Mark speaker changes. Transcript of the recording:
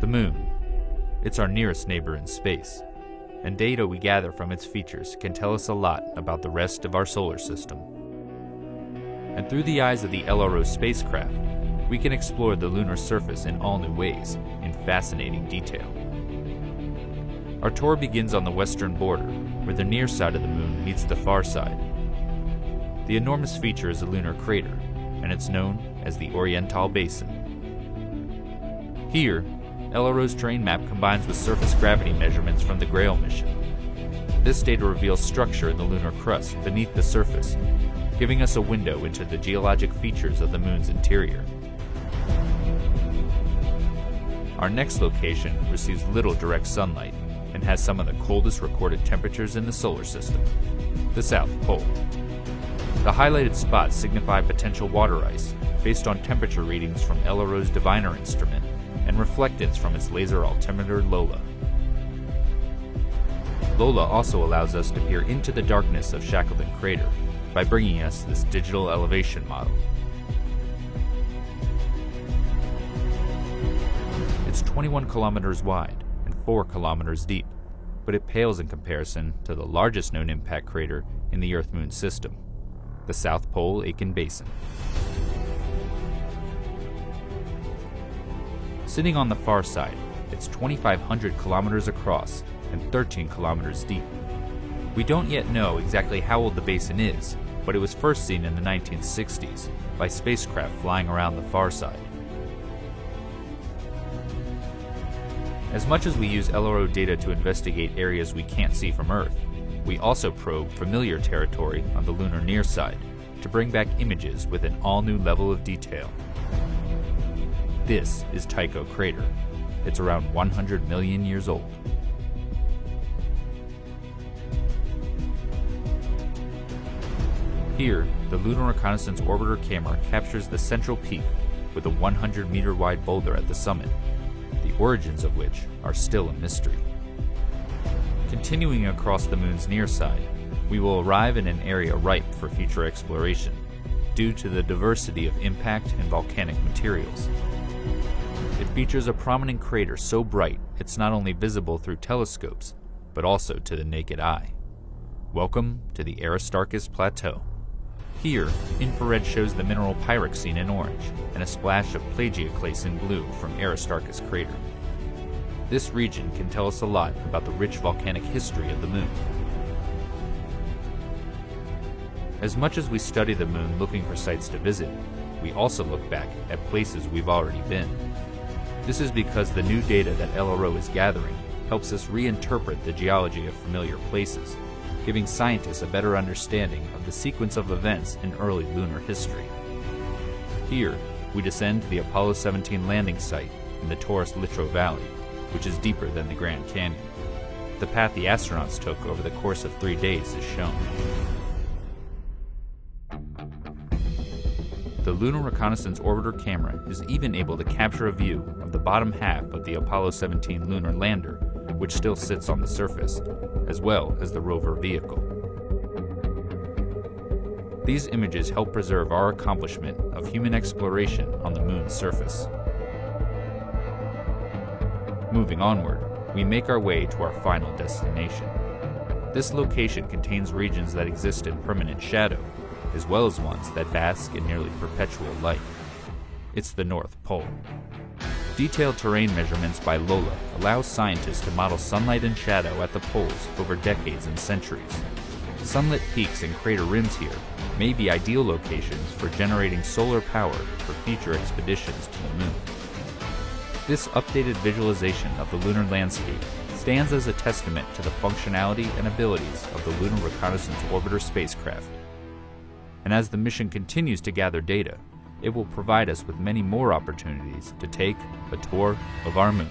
Speaker 1: The Moon. It's our nearest neighbor in space, and data we gather from its features can tell us a lot about the rest of our solar system. And through the eyes of the LRO spacecraft, we can explore the lunar surface in all new ways, in fascinating detail. Our tour begins on the western border, where the near side of the Moon meets the far side. The enormous feature is a lunar crater, and it's known as the Oriental Basin. Here, LRO's terrain map combines with surface gravity measurements from the Grail mission. This data reveals structure in the lunar crust beneath the surface, giving us a window into the geologic features of the Moon's interior. Our next location receives little direct sunlight and has some of the coldest recorded temperatures in the solar system, the South Pole. The highlighted spots signify potential water ice based on temperature readings from LRO's diviner instrument and reflectance from its laser altimeter Lola. Lola also allows us to peer into the darkness of Shackleton Crater by bringing us this digital elevation model. It's 21 kilometers wide and 4 kilometers deep, but it pales in comparison to the largest known impact crater in the Earth-Moon system, the South Pole Aitken Basin. Sitting on the far side, it's 2,500 kilometers across and 13 kilometers deep. We don't yet know exactly how old the basin is, but it was first seen in the 1960s by spacecraft flying around the far side. As much as we use LRO data to investigate areas we can't see from Earth, we also probe familiar territory on the lunar near side to bring back images with an all-new level of detail. This is Tycho Crater. It's around 100 million years old. Here, the Lunar Reconnaissance Orbiter camera captures the central peak with a 100-meter wide boulder at the summit, the origins of which are still a mystery. Continuing across the Moon's near side, we will arrive in an area ripe for future exploration due to the diversity of impact and volcanic materials. It features a prominent crater so bright it's not only visible through telescopes, but also to the naked eye. Welcome to the Aristarchus Plateau. Here, infrared shows the mineral pyroxene in orange and a splash of plagioclase in blue from Aristarchus Crater. This region can tell us a lot about the rich volcanic history of the Moon. As much as we study the Moon looking for sites to visit, we also look back at places we've already been. This is because the new data that LRO is gathering helps us reinterpret the geology of familiar places, giving scientists a better understanding of the sequence of events in early lunar history. Here, we descend to the Apollo 17 landing site in the Taurus-Littrow Valley, which is deeper than the Grand Canyon. The path the astronauts took over the course of 3 days is shown. The Lunar Reconnaissance Orbiter camera is even able to capture a view of the bottom half of the Apollo 17 lunar lander, which still sits on the surface, as well as the rover vehicle. These images help preserve our accomplishment of human exploration on the Moon's surface. Moving onward, we make our way to our final destination. This location contains regions that exist in permanent shadow, as well as ones that bask in nearly perpetual light. It's the North Pole. Detailed terrain measurements by Lola allow scientists to model sunlight and shadow at the poles over decades and centuries. Sunlit peaks and crater rims here may be ideal locations for generating solar power for future expeditions to the Moon. This updated visualization of the lunar landscape stands as a testament to the functionality and abilities of the Lunar Reconnaissance Orbiter spacecraft. And as the mission continues to gather data, it will provide us with many more opportunities to take a tour of our Moon.